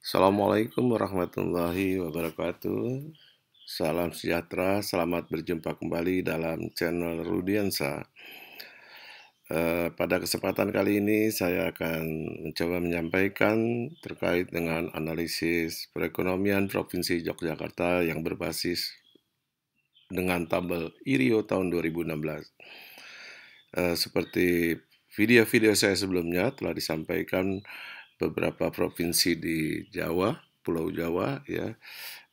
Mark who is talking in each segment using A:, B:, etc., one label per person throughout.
A: Assalamualaikum warahmatullahi wabarakatuh. Salam sejahtera, selamat berjumpa kembali dalam channel Rudiansa. Pada kesempatan kali ini saya akan mencoba menyampaikan terkait dengan analisis perekonomian Provinsi Yogyakarta yang berbasis dengan tabel IRIO tahun 2016. Seperti video-video saya sebelumnya telah disampaikan beberapa provinsi di Jawa, Pulau Jawa ya.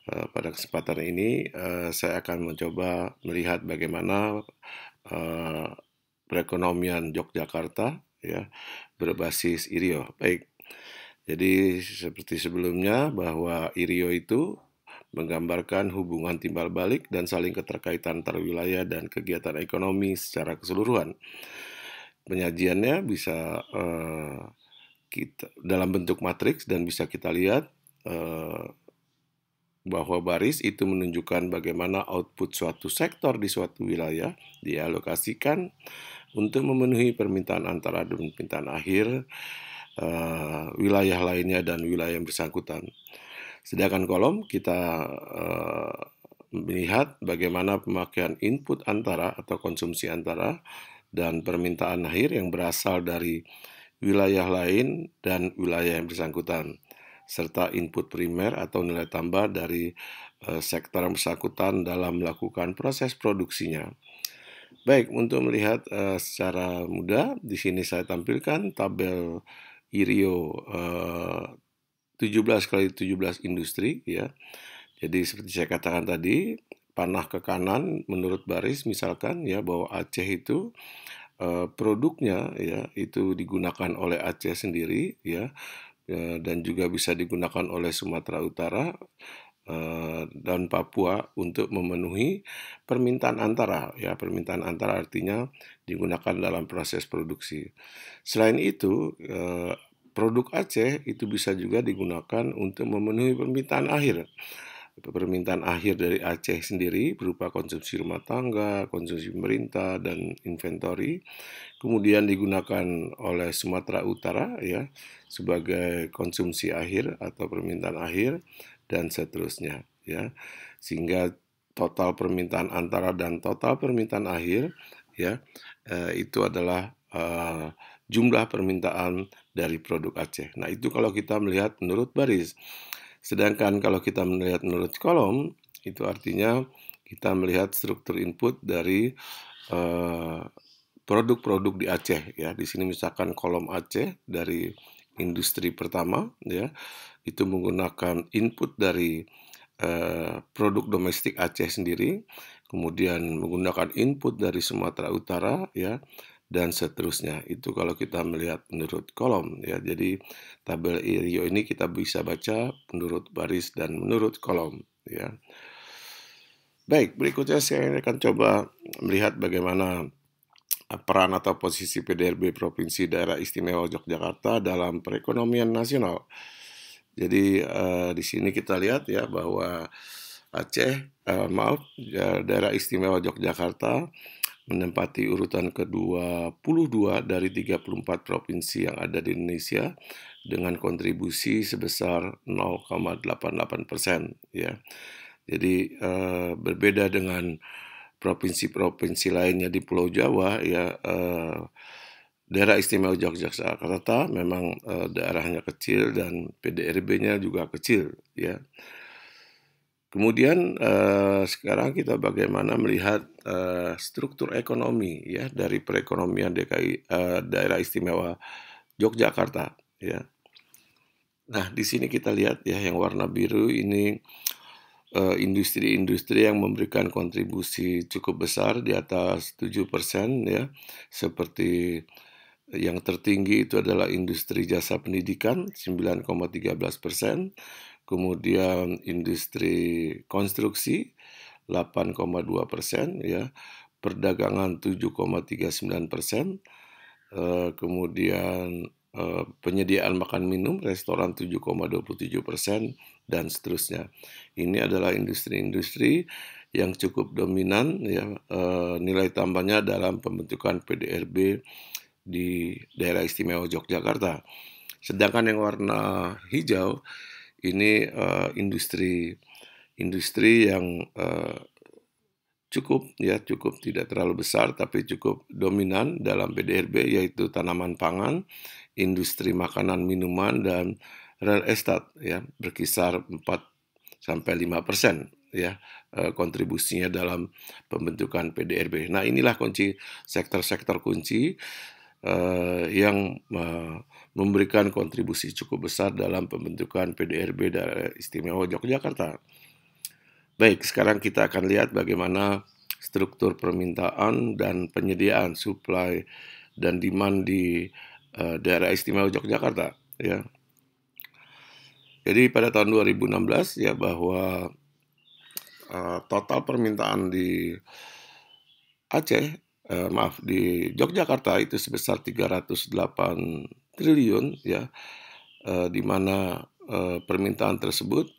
A: Pada kesempatan ini saya akan mencoba melihat bagaimana perekonomian Yogyakarta ya berbasis IRIO. Baik. Jadi seperti sebelumnya bahwa IRIO itu menggambarkan hubungan timbal balik dan saling keterkaitan antar wilayah dan kegiatan ekonomi secara keseluruhan. Penyajiannya bisa kita dalam bentuk matriks dan bisa kita lihat bahwa baris itu menunjukkan bagaimana output suatu sektor di suatu wilayah dialokasikan untuk memenuhi permintaan antara dan permintaan akhir wilayah lainnya dan wilayah yang bersangkutan. Sedangkan kolom kita melihat bagaimana pemakaian input antara atau konsumsi antara dan permintaan akhir yang berasal dari wilayah lain dan wilayah yang bersangkutan, serta input primer atau nilai tambah dari sektor yang bersangkutan dalam melakukan proses produksinya. Baik, untuk melihat secara mudah, di sini saya tampilkan tabel IRIO 17 kali 17 industri ya. Jadi seperti saya katakan tadi, panah ke kanan menurut baris misalkan ya bahwa Aceh itu produknya ya itu digunakan oleh Aceh sendiri ya, dan juga bisa digunakan oleh Sumatera Utara dan Papua untuk memenuhi permintaan antara ya. Permintaan antara artinya digunakan dalam proses produksi. Selain itu produk Aceh itu bisa juga digunakan untuk memenuhi permintaan akhir. Permintaan akhir dari Aceh sendiri berupa konsumsi rumah tangga, konsumsi pemerintah, dan inventory. Kemudian digunakan oleh Sumatera Utara ya sebagai konsumsi akhir atau permintaan akhir dan seterusnya ya. Sehingga total permintaan antara dan total permintaan akhir ya itu adalah jumlah permintaan dari produk Aceh. Nah, itu kalau kita melihat menurut baris. Sedangkan kalau kita melihat menurut kolom, itu artinya kita melihat struktur input dari produk-produk di Aceh ya. Di sini misalkan kolom Aceh dari industri pertama ya, itu menggunakan input dari produk domestik Aceh sendiri, kemudian menggunakan input dari Sumatera Utara ya, dan seterusnya. Itu kalau kita melihat menurut kolom ya. Jadi tabel IRIO ini kita bisa baca menurut baris dan menurut kolom ya. Baik, berikutnya saya akan coba melihat bagaimana peran atau posisi PDRB Provinsi Daerah Istimewa Yogyakarta dalam perekonomian nasional. Jadi di sini kita lihat ya bahwa Daerah Istimewa Yogyakarta menempati urutan ke-22 dari 34 provinsi yang ada di Indonesia dengan kontribusi sebesar 0,88% ya. Jadi berbeda dengan provinsi-provinsi lainnya di Pulau Jawa ya, Daerah Istimewa Yogyakarta memang daerahnya kecil dan PDRB-nya juga kecil ya. Kemudian sekarang kita bagaimana melihat struktur ekonomi ya dari perekonomian Daerah Istimewa Yogyakarta ya. Nah, di sini kita lihat ya yang warna biru ini industri-industri yang memberikan kontribusi cukup besar di atas 7% ya. Seperti yang tertinggi itu adalah industri jasa pendidikan 9,13%. Kemudian industri konstruksi 8,2% ya, perdagangan 7,39%, kemudian penyediaan makan minum restoran 7,27% dan seterusnya. Ini adalah industri-industri yang cukup dominan ya, nilai tambahnya dalam pembentukan PDRB di Daerah Istimewa Yogyakarta. Sedangkan yang warna hijau ini industri yang cukup tidak terlalu besar tapi cukup dominan dalam PDRB, yaitu tanaman pangan, industri makanan minuman, dan real estate ya, berkisar 4-5% ya kontribusinya dalam pembentukan PDRB. Nah, inilah kunci sektor-sektor kunci yang memberikan kontribusi cukup besar dalam pembentukan PDRB Daerah Istimewa Yogyakarta. Baik, sekarang kita akan lihat bagaimana struktur permintaan dan penyediaan supply dan demand di Daerah Istimewa Yogyakarta ya. Jadi pada tahun 2016 ya, bahwa total permintaan di di Yogyakarta itu sebesar 308 triliun ya, di mana permintaan tersebut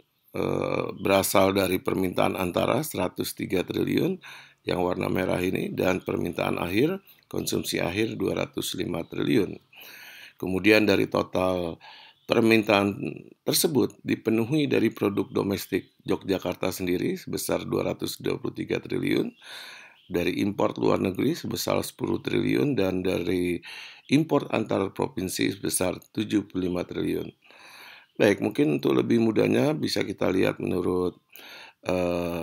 A: berasal dari permintaan antara 103 triliun yang warna merah ini, dan permintaan akhir, konsumsi akhir 205 triliun. Kemudian dari total permintaan tersebut dipenuhi dari produk domestik Yogyakarta sendiri sebesar 223 triliun, dari impor luar negeri sebesar 10 triliun, dan dari impor antar provinsi sebesar 75 triliun. Baik, mungkin untuk lebih mudahnya bisa kita lihat menurut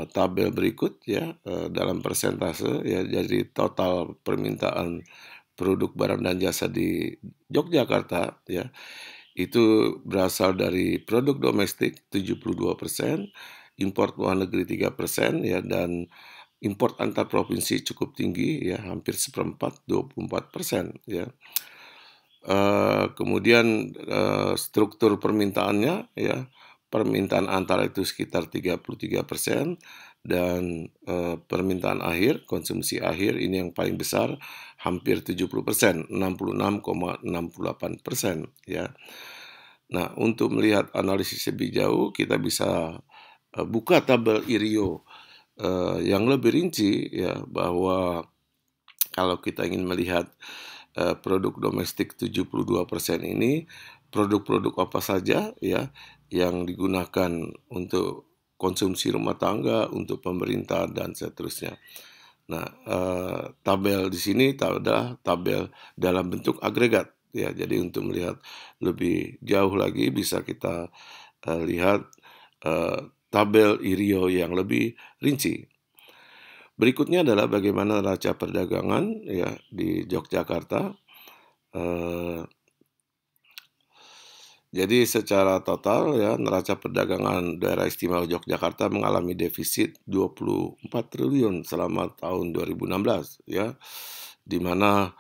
A: tabel berikut ya, dalam persentase ya. Jadi total permintaan produk barang dan jasa di Yogyakarta ya, itu berasal dari produk domestik 72%, impor luar negeri 3% ya, dan impor antar provinsi cukup tinggi ya, hampir seperempat 24% ya. Kemudian struktur permintaannya ya, permintaan antara itu sekitar 33%, dan permintaan akhir, konsumsi akhir ini yang paling besar, hampir 70%, 66,68% ya. Nah, untuk melihat analisis lebih jauh, kita bisa buka tabel IRIO yang lebih rinci ya, bahwa kalau kita ingin melihat produk domestik 72% ini, produk-produk apa saja ya yang digunakan untuk konsumsi rumah tangga, untuk pemerintah, dan seterusnya. Nah, tabel di sini ada tabel dalam bentuk agregat ya. Jadi untuk melihat lebih jauh lagi bisa kita lihat tabel IRIO yang lebih rinci. Berikutnya adalah bagaimana neraca perdagangan ya di Yogyakarta. Jadi secara total ya, neraca perdagangan Daerah Istimewa Yogyakarta mengalami defisit 24 triliun selama tahun 2016 ya, di mana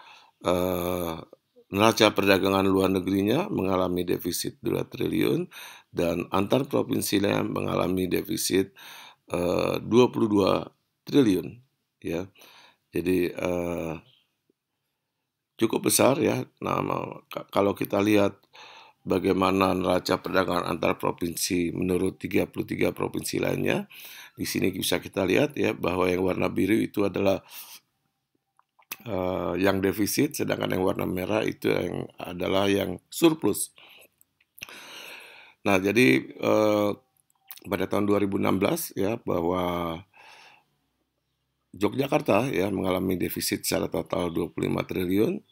A: neraca perdagangan luar negerinya mengalami defisit 2 triliun, dan antar provinsinya mengalami defisit 22 triliun ya. Jadi cukup besar ya. Nah, kalau kita lihat bagaimana neraca perdagangan antar provinsi menurut 33 provinsi lainnya, di sini bisa kita lihat ya, bahwa yang warna biru itu adalah yang defisit, sedangkan yang warna merah itu adalah yang surplus. Nah, jadi pada tahun 2016 ya, bahwa Yogyakarta ya mengalami defisit secara total 25 triliun.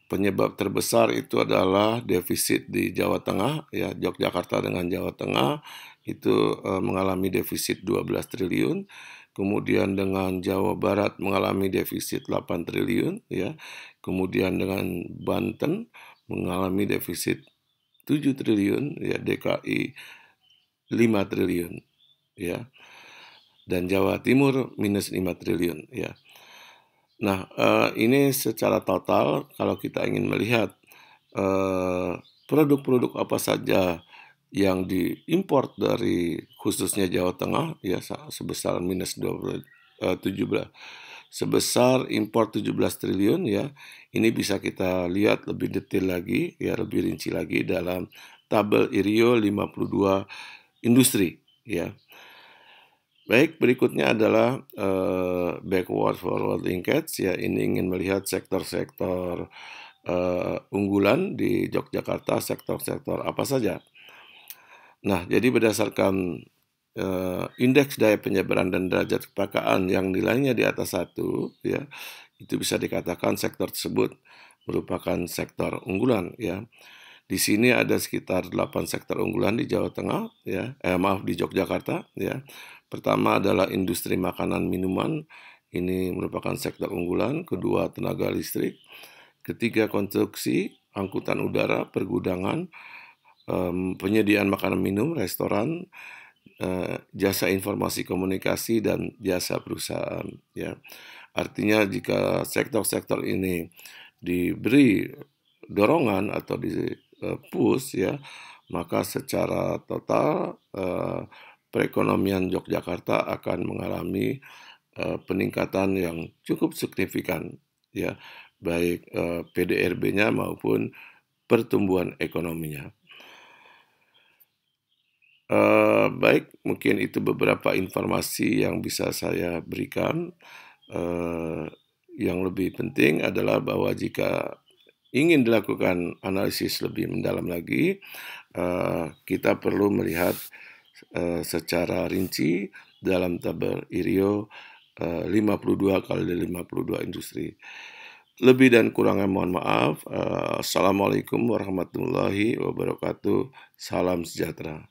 A: Penyebab terbesar itu adalah defisit di Jawa Tengah ya. Yogyakarta dengan Jawa Tengah itu mengalami defisit 12 triliun. Kemudian dengan Jawa Barat mengalami defisit 8 triliun ya. Kemudian dengan Banten mengalami defisit 7 triliun ya, DKI 5 triliun ya, dan Jawa Timur minus 5 triliun ya. Nah, ini secara total kalau kita ingin melihat produk-produk apa saja yang diimpor dari khususnya Jawa Tengah ya, sebesar minus 17, sebesar impor 17 triliun ya. Ini bisa kita lihat lebih detail lagi ya, lebih rinci lagi dalam tabel IRIO 52 industri ya. Baik, berikutnya adalah backward forward linkage ya. Ini ingin melihat sektor-sektor unggulan di Yogyakarta, sektor-sektor apa saja. Nah, jadi berdasarkan indeks daya penyebaran dan derajat kepekaan yang nilainya di atas 1, ya, itu bisa dikatakan sektor tersebut merupakan sektor unggulan, ya. Di sini ada sekitar 8 sektor unggulan di Jawa Tengah, ya, maaf, di Yogyakarta, ya. Pertama adalah industri makanan minuman, ini merupakan sektor unggulan. Kedua, tenaga listrik. Ketiga, konstruksi, angkutan udara, pergudangan, penyediaan makanan minum, restoran, jasa informasi komunikasi, dan jasa perusahaan, ya. Artinya jika sektor-sektor ini diberi dorongan atau push, ya, maka secara total perekonomian Yogyakarta akan mengalami peningkatan yang cukup signifikan, ya, baik PDRB-nya maupun pertumbuhan ekonominya. Baik, mungkin itu beberapa informasi yang bisa saya berikan. Yang lebih penting adalah bahwa jika ingin dilakukan analisis lebih mendalam lagi, kita perlu melihat secara rinci dalam tabel IRIO 52 kali 52 industri. Lebih dan kurangnya mohon maaf. Assalamualaikum warahmatullahi wabarakatuh. Salam sejahtera.